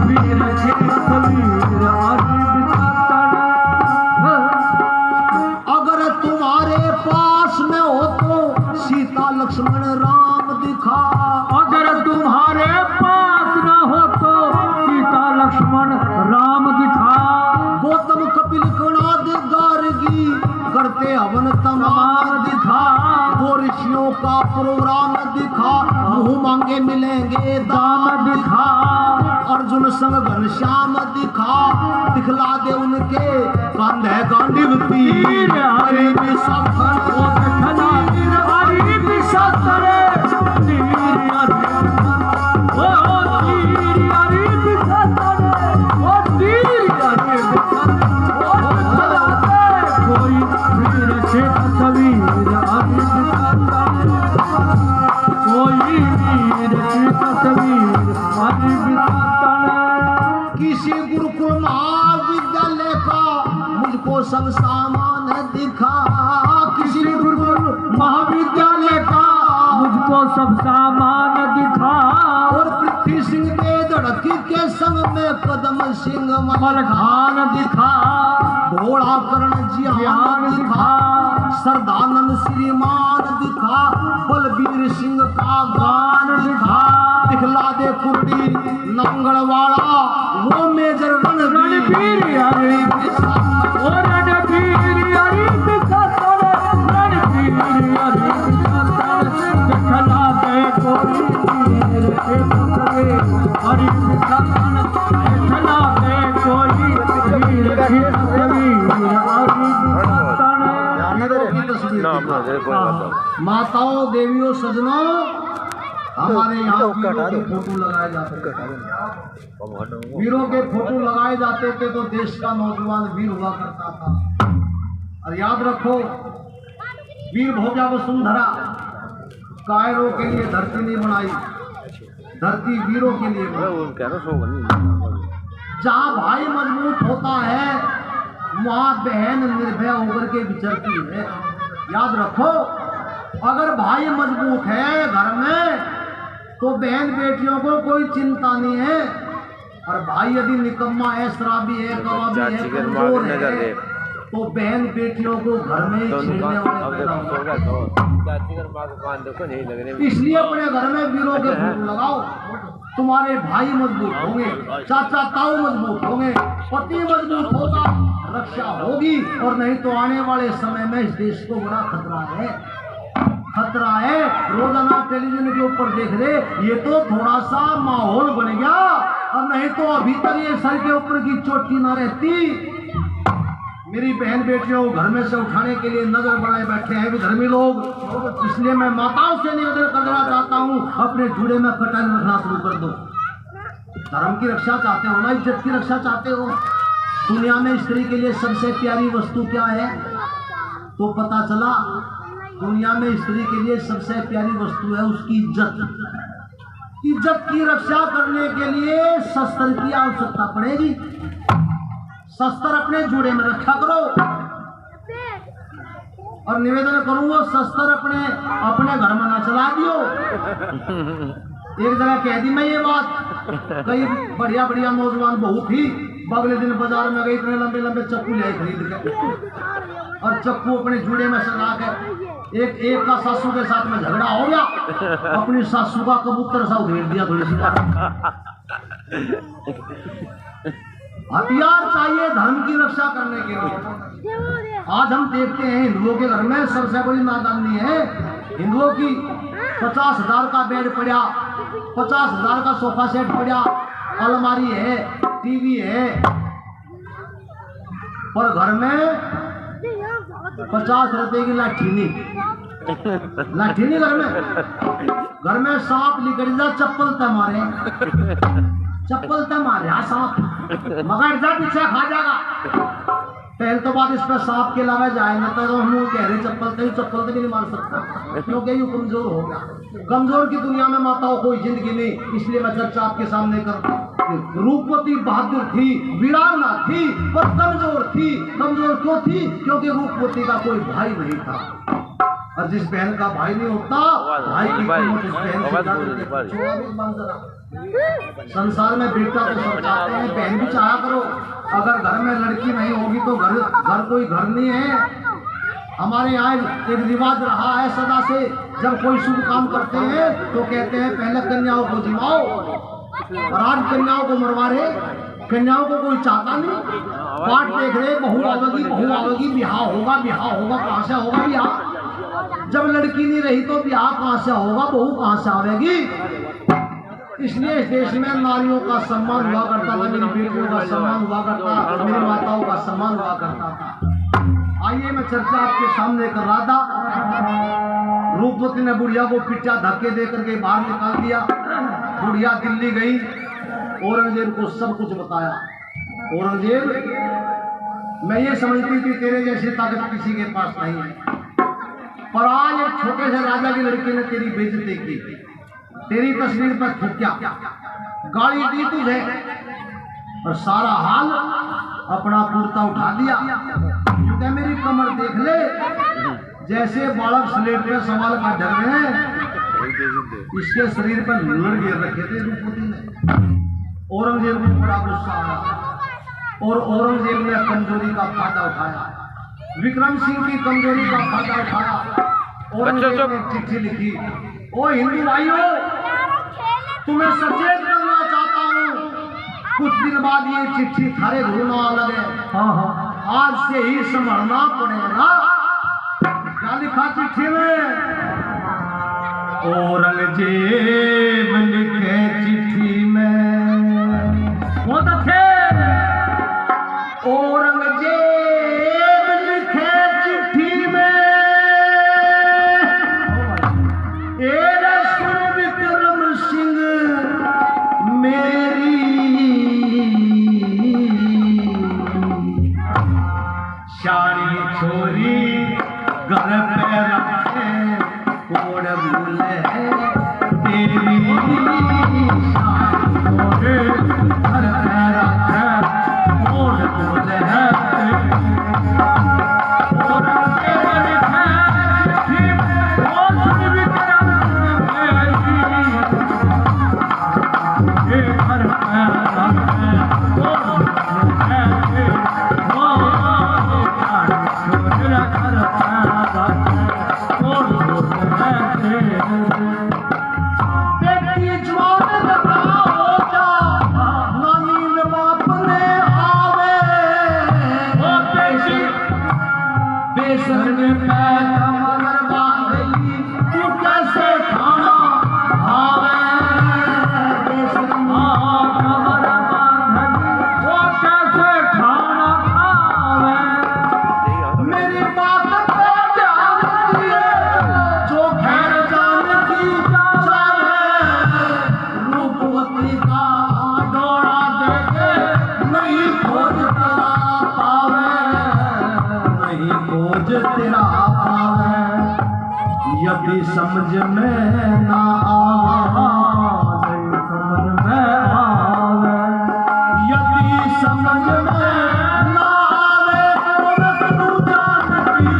वीर छेद अगर तुम्हारे पास में हो तो सीता लक्ष्मण राम दिखा। अगर तुम्हारे पास न हो तो सीता लक्ष्मण राम दिखा। गौतम कपिल कणाद गार्गी करते हवन तमाम दिखा। दो ऋषियों का प्रोग्राम दिखा। मुंह मांगे मिलेंगे दाम दिखा। अर्जुन संग घनश्याम दिखा। दिखला दे उनके कांधे गांडीव तीर। हरि विशाखन ओ दिखला तीर हरि विशाखन तीर हरि ओ तीर हरि विशाखन ओ तीर हरि विशाखन ओ दिखला दे कोई वीर छेद वीर हरि विशाखन। कोई वीर छेद वीर हरि विशाखन। किसी गुरुकुल महाविद्यालय का मुझको सब सामान दिखा। किसी गुरुकुल महाविद्यालय का मुझको सब सामान दिखा। और पृथ्वी सिंह के धड़की के संग में कदम सिंह मलखान दिखा। घोड़ा कर्ण जिहान दिखा। सरदानंद श्रीमान दिखा। बलबीर सिंह का गान दिखा। दिखला दे कुर्डी नंगलवाड़ा वो मेजर रणवीर हरि ओ रणवीर हरि विशाखन। रणवीर हरि विशाखन। दिखला दे कोई वीर छेद हरि विशाखन। दिखला दे कोई वीर छेद हरि विशाखन। माताओं देवियों सजनों हमारे यहाँ वीरों के फोटो लगाए जाते थे। वीरों के फोटो लगाए जाते थे तो देश का नौजवान वीर हुआ करता था। और याद रखो वीर भोजा वसुंधरा कायरों के लिए धरती नहीं बनाई। धरती वीरों के लिए बनाई। जहाँ भाई मजबूत होता है वहाँ बहन निर्भय होकर के विचरती है। याद रखो अगर भाई मजबूत है घर में तो बहन बेटियों को कोई चिंता नहीं है। और भाई यदि निकम्मा है शराबी है कबाबी है कमजोर है तो बहन बेटियों को घर में ही छेड़ने वाले पैदा होंगे। इसलिए अपने घर में वीरों के फोटो लगाओ। तुम्हारे भाई मजबूत होंगे, चाचा ताऊ मजबूत होंगे, पति मजबूत होगा, रक्षा होगी। और नहीं तो आने वाले समय में इस देश को बड़ा खतरा है। खतरा है। रोजाना टेलीविजन के ऊपर देख रहे ये तो थोड़ा सा माहौल बन गया। और नहीं तो अभी तक ये सर के ऊपर की चोटी ना रहती। मेरी बहन बेटियों को घर में से उठाने के लिए नजर बनाए बैठे हैं विधर्मी लोग। इसलिए मैं माताओं से निवेदन करना चाहता हूँ अपने जूड़े में कटाई रखना शुरू कर दो। धर्म की रक्षा चाहते हो ना, इज्जत की रक्षा चाहते हो। दुनिया में स्त्री के लिए सबसे प्यारी वस्तु क्या है तो पता चला दुनिया में स्त्री के लिए सबसे प्यारी वस्तु है उसकी इज्जत। इज्जत की रक्षा करने के लिए शस्त्र की आवश्यकता पड़ेगी। शस्त्र अपने जूड़े में रखा करो। और निवेदन करूंगा शस्त्र अपने अपने घर में ना चला दियो। एक जगह कह दी मैं ये बात। कई बढ़िया बढ़िया नौजवान बहू थी अगले दिन बाजार में गई इतने लंबे लंबे चक्कू ले खरीद के और चक्कू अपने जूड़े में सजा के एक का सासू के साथ में झगड़ा हो गया। अपनी सासू का कबूतर सा उधेड़ दिया थोड़ी सी। हथियार चाहिए धर्म की रक्षा करने के लिए। आज हम देखते हैं हिंदुओं के घर में सबसे बड़ी नादानी है। हिंदुओं की 50,000 का बेड पड़ा, 50,000 का सोफा सेट पड़ा, अलमारी है, टीवी है, पर घर में 50 रुपए की लाठी नहीं। लाठी नहीं घर में सांप निकल जा चप्पल ते मारे, चप्पल ते मारे सांप मगर जा पीछे खा जाएगा। पहले तो बात इस पर सांप के अलावा जाए ना तो हम कह रहे चप्पल से भी नहीं मार सकता क्योंकि ये कमजोर हो गया। कमजोर की दुनिया में माताओं कोई जिंदगी नहीं। इसलिए मैं चर्चा आपके सामने करता हूं। रूपवती बहादुर थी, वीरांगना थी, पर कमजोर थी। कमजोर क्यों थी? क्योंकि रूपवती का कोई भाई नहीं था। और जिस बहन का भाई नहीं होता भाई की कीमत उस बहन से संसार में बेटा तो सब चाहते हैं, बहन भी चाहा करो। अगर घर में लड़की नहीं होगी तो घर कोई घर नहीं है। हमारे यहाँ एक रिवाज रहा है सदा से, जब कोई शुभ काम करते हैं तो कहते हैं पहले कन्याओं को जिमाओ, और आज कन्याओं को मरवा रहे। कन्याओं को कोई चाहता नहीं, बाट देख रहे, बहू आवेगी, ब्याह होगा, कहाँ से होगा ब्याह? जब लड़की नहीं रही तो ब्याह कहाँ से होगा, बहू कहाँ से आवेगी? इसलिए इस देश में नारियों का सम्मान हुआ करता था, मेरी बेटियों का सम्मान हुआ करता, मेरी माताओं का सम्मान हुआ करता था। आइए मैं चर्चा आपके सामने कर रहा था। रूपवती ने बुढ़िया को पिटा, धक्के दे करके बाहर निकाल दिया। बुढ़िया दिल्ली गई, औरंगजेब को सब कुछ बताया। औरंगजेब, मैं ये समझती थी तेरे जैसी ताकत किसी के पास नहीं है, पर आज एक छोटे से राजा की लड़की ने तेरी बेइज्जती की, तेरी तस्वीर पर थूका, गाली दी तुझे, और सारा हाल अपना कुर्ता उठा दिया। क्योंकि मेरी कमर देख ले, जैसे बालक स्लेट पे सवाल का ढंग है, इसके शरीर पर लड़ गिर रखे थे रूपवती ने। औरंगजेब को बड़ा गुस्सा आया और औरंगजेब ने कमजोरी का फायदा उठाया, विक्रम सिंह की कमजोरी का फायदा उठाया। औरंगजेब ने चिट्ठी लिखी, ओ हिंदू भाइयों, तुम्हें सचेत करना चाहता हूँ, कुछ दिन बाद ये चिट्ठी थारे घर ना लगे, आज से ही संभलना पड़ेगा। क्या लिखा चिट्ठी में? औरंगजेब लिखे चिट्ठी में, बहुत अच्छे। औरंगजेब लिखे चिट्ठी में, एरे सुन विक्रम सिंह मेरी शानी छोरी घर पे रखे, कोड भूले तेरी शानी छोरी घर पे रखे, कोड भूले यदि समझ में ना आवे, समझ में आवे, यदि समझ में ना आवे तो तू जानती।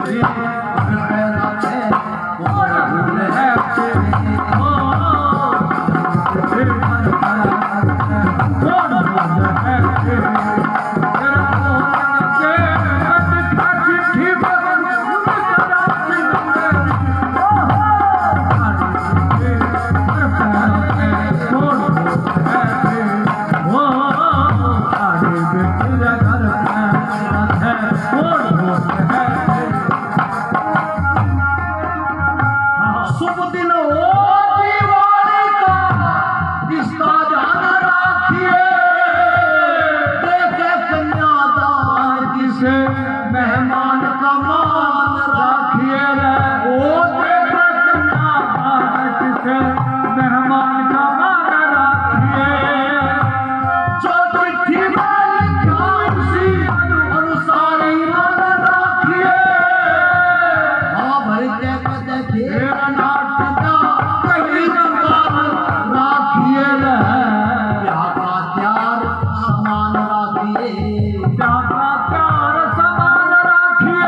Yeah. दिन हो दिवाली का इसका ध्यान रखिए, देखे कन्यादान किसे मेहमान का मान रखिए रे। ओ देखे कन्यादान किसे मेहमान का मान रखिए। जो चिट्ठी में लिखा उसी अनुसार ही मान रखिए। हाँ भर के देखे मेरा नाटका कहीं समान रखिए रे। प्यार का प्यार समान रखिए, प्यार का प्यार समान रखिए।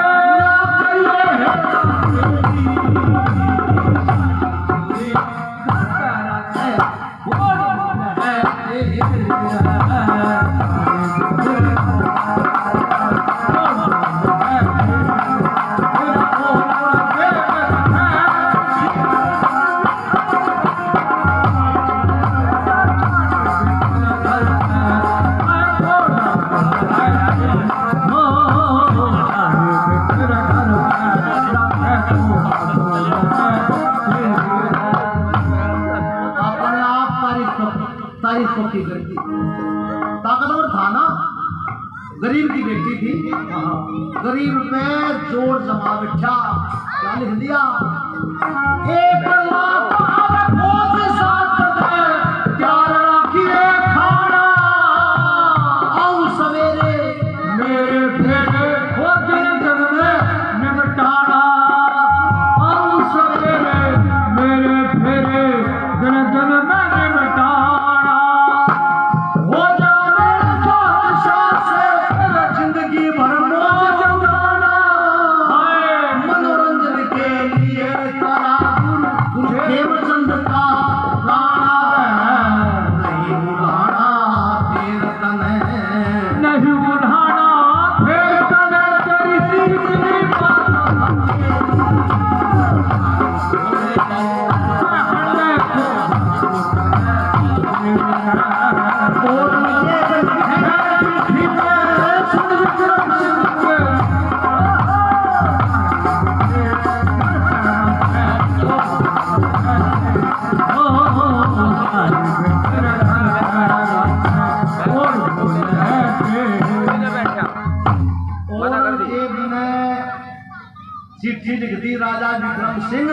अपने आप तारीफ की करती। ताकतवर था ना, गरीब की बेटी थी, गरीब पे जोर जमा बैठा, क्या लिख दिया? एक लाख फौज साथ में प्यार रखिए खाना, आओ सवेरे मेरे फेरे हो दिन दिन में निपटाना। आओ सवेरे मेरे फेरे दिन दिन में निपटाना। हो जावे बादशाह से जिंदगी भर मौज उड़ाना। मनोरंजन के लिए तारा गुरु खेमचंद का गाना नहीं उड़ाना तेर तन नहीं उड़ाना फिर तने तेरी सीधी और ये चिट्ठी में सुन विक्रम सिंह औरंगजेब ने चिट्ठी लिख दी, राजा विक्रम सिंह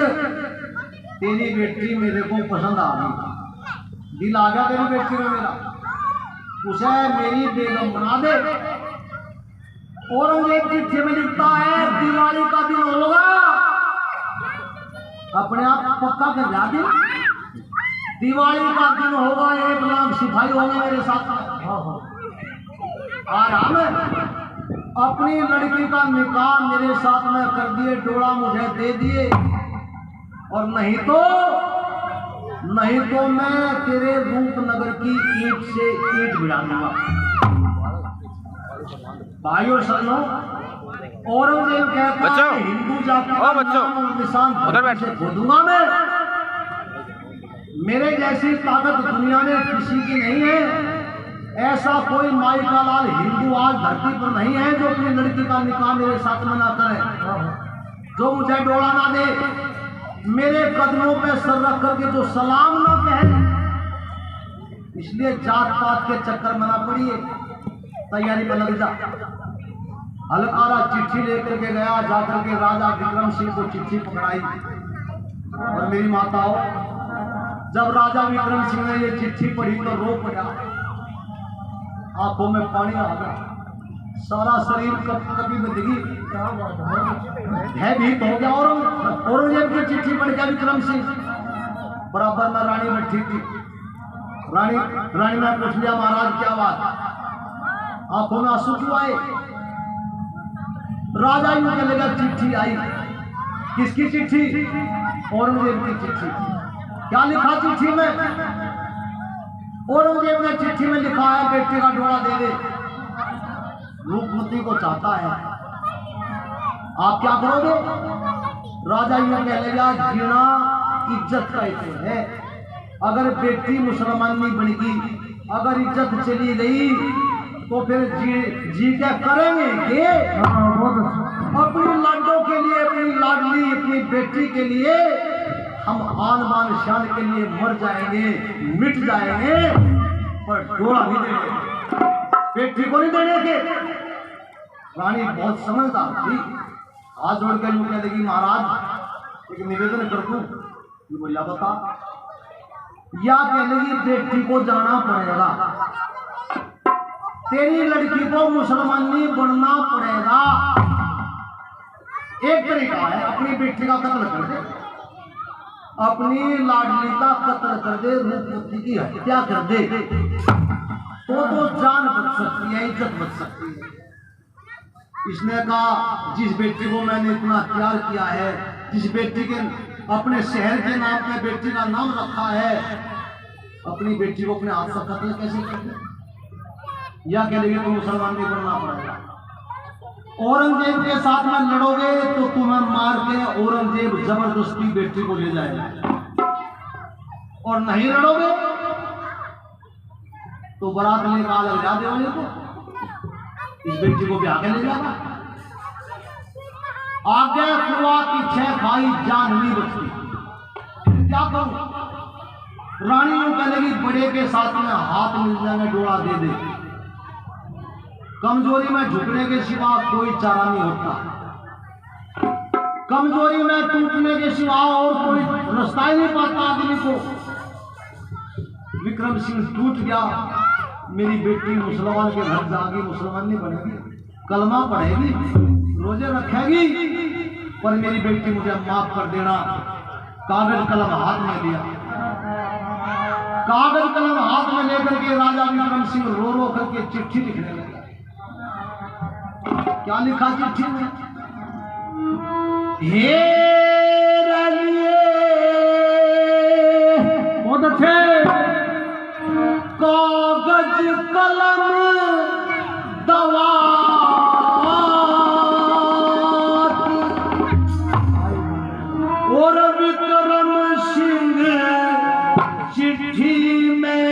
तेरी बेटी मेरे को पसंद आ गई, दिल आ गया तेरी बेटी में मेरा, उसे मेरी बेगम बना दे। औरंगजेब चिट्ठी में लिखता है दिवाली का दिन होगा, अपने आप पक्का कर जा दिन, दिवाली का दिन होगा, 1 लाख सिपाही होंगे मेरे साथ में। आराम है, अपनी लड़की का निकाह मेरे साथ में कर दिए, डोला मुझे दे दिए, और नहीं तो मैं तेरे रूपनगर की ईंट से ईंट भिड़ा दूंगा। भाइयों सुनो, औरंगजेब कहता है कि हिंदू जाति का नाम और निशान से खोदूंगा मैं। मेरे जैसी ताकत दुनिया में किसी की नहीं है। ऐसा कोई माई का लाल हिंदू आज धरती पर नहीं है जो अपनी लड़की का निकाह मेरे साथ में ना करे, जो मुझे डोला ना दे, मेरे कदमों पे सर रख करके जो सलाम ना कहे। इसलिए जात पात के चक्कर में ना पड़िए, तैयारी में लग जा। हलकारा चिट्ठी लेकर के गया, जाकर के राजा विक्रम सिंह को चिट्ठी पकड़ाई। और मेरी माताओं, जब राजा विक्रम सिंह ने ये चिट्ठी पढ़ी तो रो पड़ा, आंखों में पानी आ गया, सारा शरीर कभी बदगी भयभीत हो गया। और औरंगजेब की चिट्ठी पढ़ गया विक्रम सिंह, बराबर में रानी बैठी थी। रानी ने पूछ लिया, महाराज क्या बात? आंखों में आंसू क्यों आए? राजा यूं कहने लगा, चिट्ठी आई। किसकी चिट्ठी? औरंगजेब की चिट्ठी। क्या लिखा चिट्ठी में? औरंगजेब ने चिट्ठी में लिखा है, बेटे का डोला दे दे, रूपमती को चाहता है, आप क्या करोगे? राजा यूं कहने लगा, जीना इज्जत कहते हैं, अगर बेटी मुसलमानी बनेगी, अगर इज्जत चली गई तो फिर जी क्या करेंगे के? अपनी लाडों के लिए, अपनी लाडली अपनी बेटी के लिए हम आन बान शान के लिए मर जाएंगे, मिट जाएंगे, पर डोला नहीं देंगे, बेटी को नहीं देने के। रानी बहुत समझदार थी, हाथ जोड़ कर यूं कह देगी महाराज एक निवेदन कर दूं। ये बोला बता। या कह लेगी बेटी को जाना पड़ेगा, तेरी लड़की को मुसलमानी बनना पड़ेगा। एक तरीका है, अपनी बेटी का कत्ल कर दे, अपनी लाडली का कत्ल कर दे, रूपवती की हत्या कर दे, तो जान बच सकती है, इज्जत बच सकती है। इसने कहा जिस बेटी को मैंने इतना प्यार किया है, जिस बेटी के अपने शहर के नाम पे बेटी का नाम रखा है, अपनी बेटी को अपने हाथ से कत्ल कैसे कर दे? या कह लेंगे तो मुसलमान नहीं बनना पड़ेगा। औरंगजेब के साथ में लड़ोगे तो तुम्हें मार के औरंगजेब जबरदस्ती बेटी को ले जाएगा, और नहीं लड़ोगे तो बारात लेकर अलग जा देंगे, को इस बेटी को ब्याह के ले जाएगा। आगे कुआ की 6 खाई जान नहीं बचती, क्या करूं? रानी कह लेगी बड़े के साथ में हाथ मिलने में डोला दे दे, कमजोरी में झुकने के सिवा कोई चारा नहीं होता, कमजोरी में टूटने के सिवा और कोई रास्ता ही नहीं पाता आदमी को। विक्रम सिंह टूट गया, मेरी बेटी मुसलमान के घर जाएगी, मुसलमान नहीं बनेगी, कलमा पढ़ेगी, रोजे रखेगी, पर मेरी बेटी मुझे माफ कर देना। कागज कलम हाथ में लिया, कागज कलम हाथ में लेकर के राजा विक्रम सिंह रो रो करके चिट्ठी लिखने लगा। क्या लिखा चिट्ठी में? हे रलिए, बहुत अच्छे। कागज कलम दवा और विक्रम सिंह चिट्ठी में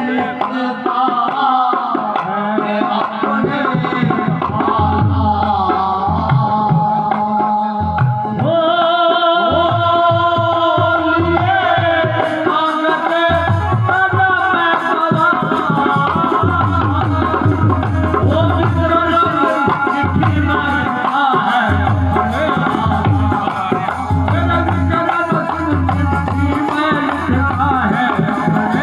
लिखता है अपने है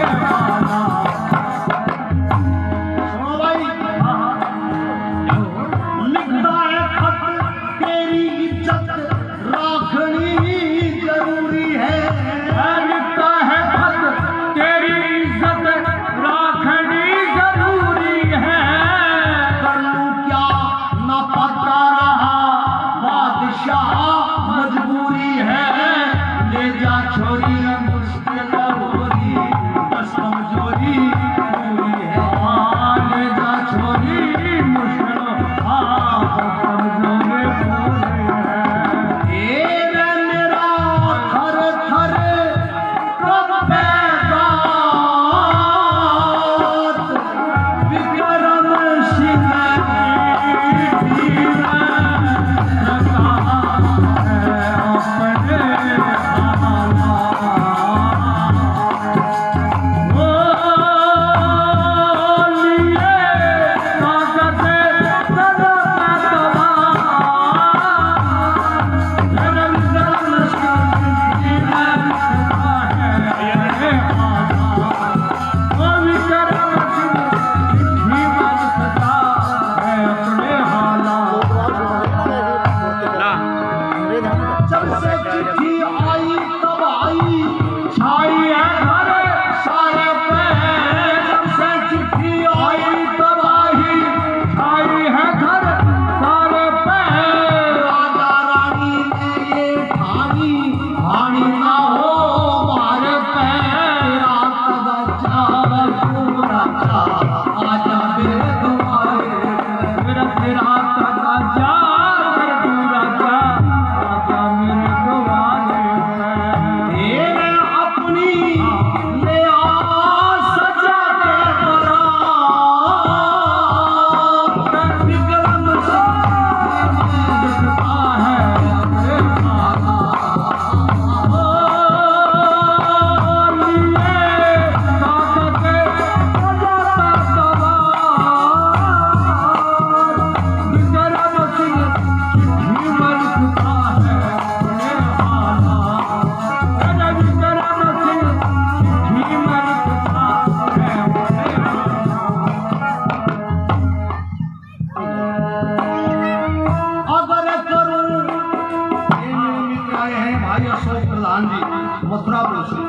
जी मथुरापुर से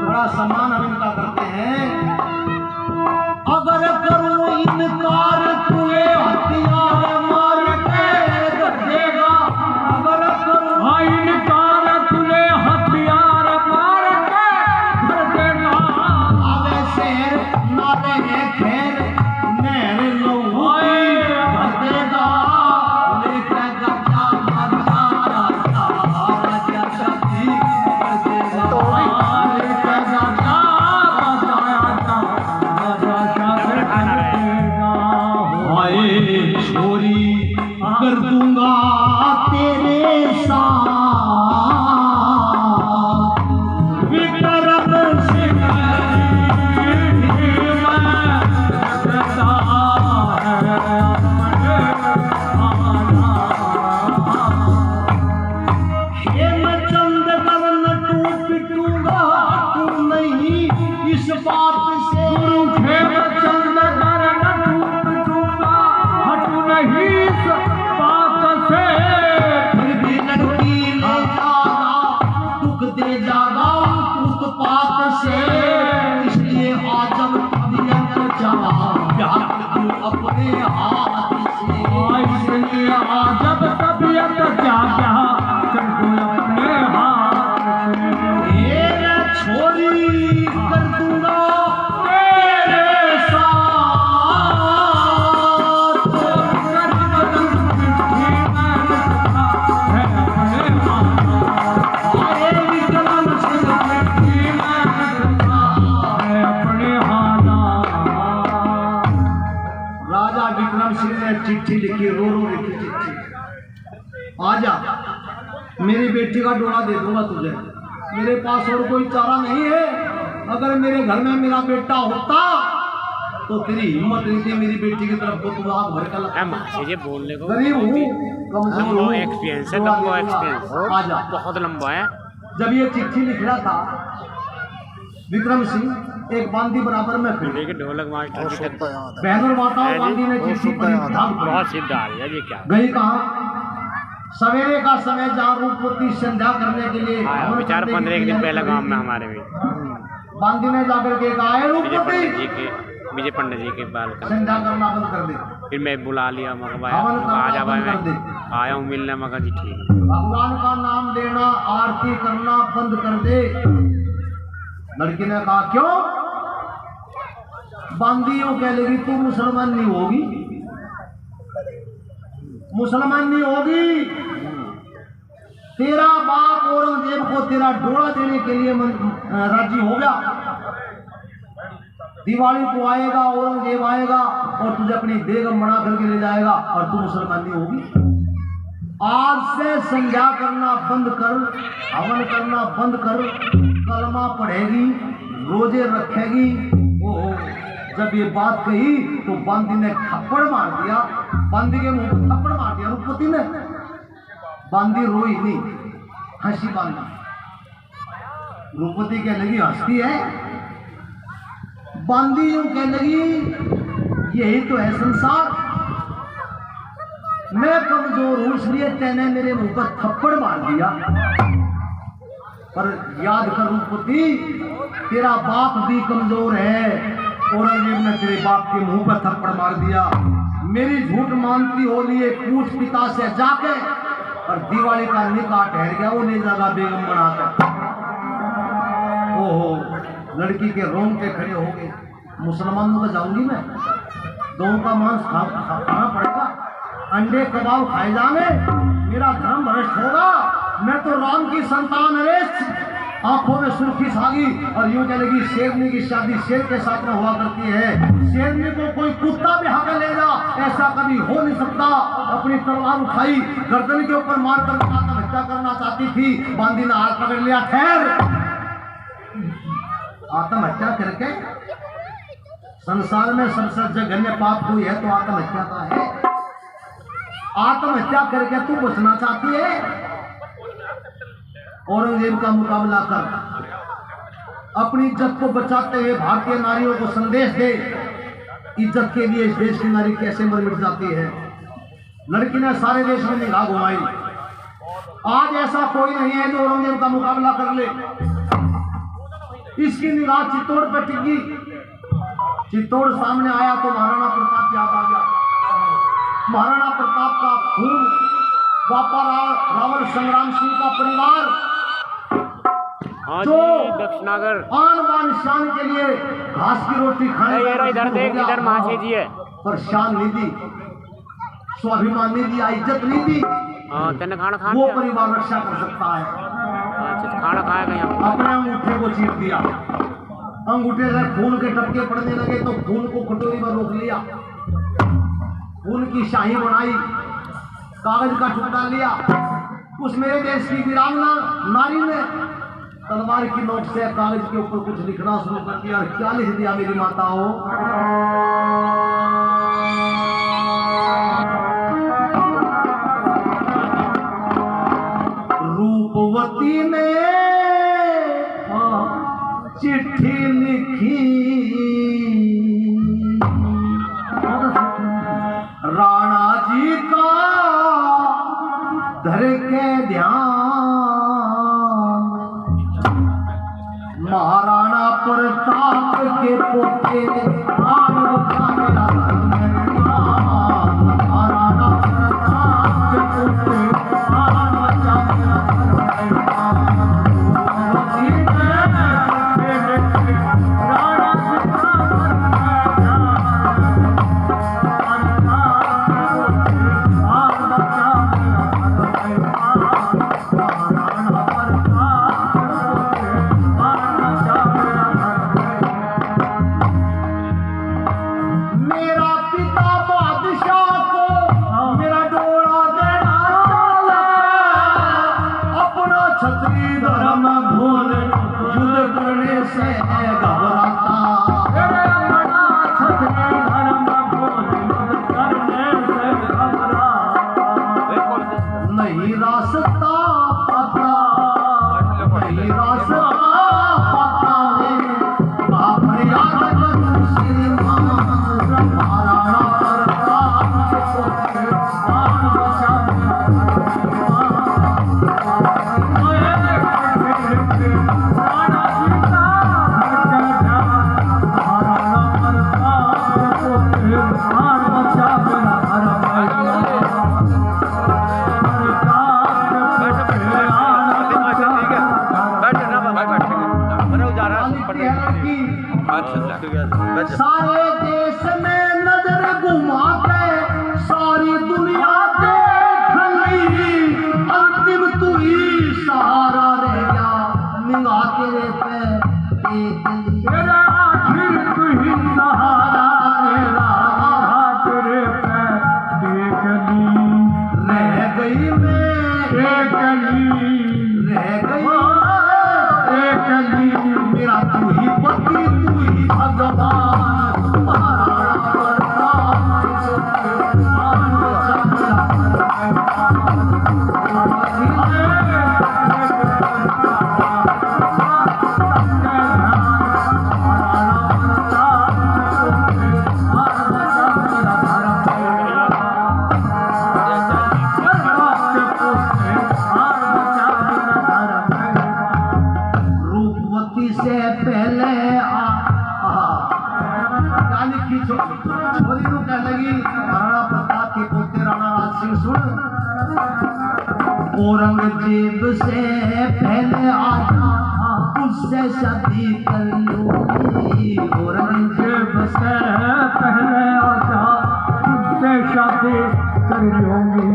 बड़ा सम्मान हम इनका करते हैं। अगर करूं इनकार तुए हथियार मार के देगा, अगर करूं इनकार तुले हथियार मार के धर देगा। आवे शेर नारे है खैर नहर लो भर देगा। लेके गजा मरना राजा शक्ति कर देगा। लेके गजा हाय छोरी कर दूंगा तेरे साथ विक्रम सिंह हेमचंद गगन टूट पिटूंगा तू नहीं इस बात से। हेमचंद गगन टूट पिटूंगा हटू नहीं इस बात से। फिर भी लड़की ले जागा दुख दे जागा उत्पात से। इसलिए आजम तबीयत चाह प्यार तू अपने हाथ से। इसलिए जब तबीयत जागा कर दो अपने हाथ से। ये छोरी कर दूंगा तेरे साथ। आए विक्रम सिंह राजा विक्रम सिंह ने चिट्ठी लिखी, रो लिखी चिट्ठी। आजा मेरी बेटी का डोला दे दूंगा तुझे, मेरे पास और कोई चारा नहीं है। अगर मेरे घर में मेरा बेटा होता तो तेरी हिम्मत नहीं थी मेरी बेटी की तरफ को तू आग भर कर मुझे बोलने को गरीब हूँ कमजोर हूँ। एक्सपीरियंस है, लंबा एक्सपीरियंस, आजा। बहुत लंबा है। जब ये चिट्ठी लिख रहा था विक्रम सिंह एक बांदी बराबर में फिर देखिए ढोलक मास्टर की तरफ बहनों माताओं बांदी ने चिट्ठी पढ़ी, बहुत सीधा आ गया ये क्या गई कहा सवेरे का समय जहाँ रूपवती संध्या करने के लिए आया हवन विचार करने की 15 एक दिन तैयारी पहले कर गांव रही में थी। हमारे में बांदी ने जाकर के कहा "ए विजय पंडित जी के बाल का संध्या करना बंद कर दे। फिर मैं बुला लिया मगर हवन करना आ जा भाई बंद कर दे। मैं आया हूँ मिलने मगर जी ठीक। भगवान का नाम लेना आरती करना बंद कर दे। लड़की ने कहा क्यों? बांदी यूं कह लेगी तू मुसलमान नहीं होगी, मुसलमान नहीं होगी। तेरा बाप औरंगजेब को तेरा डोला देने के लिए राजी हो गया। दिवाली को आएगा औरंगजेब आएगा और तुझे अपनी बेगम बना करके ले जाएगा और तू मुसलमान नहीं होगी। आज से संध्या करना बंद कर, हवन करना बंद कर, कलमा पढ़ेगी, रोजे रखेगी। ओहो जब ये बात कही तो बांदी ने थप्पड़ मार दिया, बांदी के मुंह पर थप्पड़ मार दिया रूपवती ने। बांदी रोई नहीं, हंसी बांदी। रूपवती कह लगी हंसती है, बांदी यूं कह लगी यही तो है संसार। मैं कमजोर हूं इसलिए तेने मेरे मुंह पर थप्पड़ मार दिया, पर याद कर रूपवती तेरा बाप भी कमजोर है। औरंगजेब ने तेरे बाप के मुंह पर थप्पड़ मार दिया। मेरी झूठ मानती हो लिए पूछ पिता से जाके और दिवाली का निकाह ठहर गया, वो ले जाएगा बेगम बनाकर। ओहो लड़की के रोंगटे खड़े हो गए। मुसलमानों का जाऊंगी मैं, दोनों का मांस खाना पड़ेगा, अंडे कबाब खाए जाएंगे, मेरा धर्म भ्रष्ट होगा। मैं तो राम की संतान है। आंखों में सुर्खी छागी और यूं कह लगी शेरनी की शादी शेर के साथ में हुआ करती है। शेरनी को कोई कुत्ता भी हाथ ले जा, ऐसा कभी हो नहीं सकता। अपनी तलवार उठाई, गर्दन के ऊपर मारकर आत्महत्या करना चाहती थी। बांदी ने हाथ पकड़ लिया, ठहर। आत्महत्या करके संसार में सबसे जघन्य पाप हुई है तो आत्महत्या का है। आत्महत्या करके तू बचना चाहती है? औरंगजेब का मुकाबला कर, अपनी इज्जत को बचाते हुए भारतीय नारियों को संदेश दे। इज्जत के लिए इस देश की नारी कैसे मर मिट जाती है। लड़की ने सारे देश में निगाह घुमाई, आज ऐसा कोई नहीं है जो औरंगजेब का मुकाबला कर ले। इसकी निगाह चित्तौड़ पर टिकी। चित्तौड़ सामने आया तो महाराणा प्रताप याद आ गया। महाराणा प्रताप का खून, बापा रावल संग्राम सिंह का परिवार हाँ जो जी, दक्षिणागर आन बान शान के लिए घास की रोटी खाने ये इधर देख, इधर महाशय जी है। पर शान नहीं दी, स्वाभिमान नहीं दिया, इज्जत नहीं दी। हाँ तेने खाना खा वो लिया? परिवार रक्षा कर सकता है। अच्छा, खाना खाएगा यहाँ? अपने अंगूठे को चीर दिया। अंगूठे से खून के टपके पड़ने लगे तो खून को कटोरी में रोक लिया। खून की शाही बनाई, कागज का टुकड़ा लिया। उस मेरे देश की वीरांगना नारी ने तलवार की नोक से कागज के ऊपर कुछ लिखना शुरू कर दिया। और क्या लिख दिया मेरी माताओं? रूपवती ने चिट्ठी लिखी, राणा जी का धर के ध्यान, महाराणा प्रताप के पोते प्राण बचा मेरा महाराणा प्रताप के पोते प्राण बचा मेरा सारे देश में नजर घुमा के सारी दुनिया देख ली, अंतिम तू ही सहारा रह गया, निगाह तेरे पे तेरा आखिर तू ही सहारा रहा, तेरे पे देख ली, रह गई मैं एक गली, रह गई एक गली, मेरा तू ही पति तू ही भगवान, महाराणा प्रताप रूपवती से पहले छोरी नु कह लगी, महाराणा प्रताप के पोते राणा राज सिंह सुन, औरंगजेब से पहले आजा उससे शादी कर लूंगी, औरंगजेब से पहले आजा उससे शादी कर लूंगी।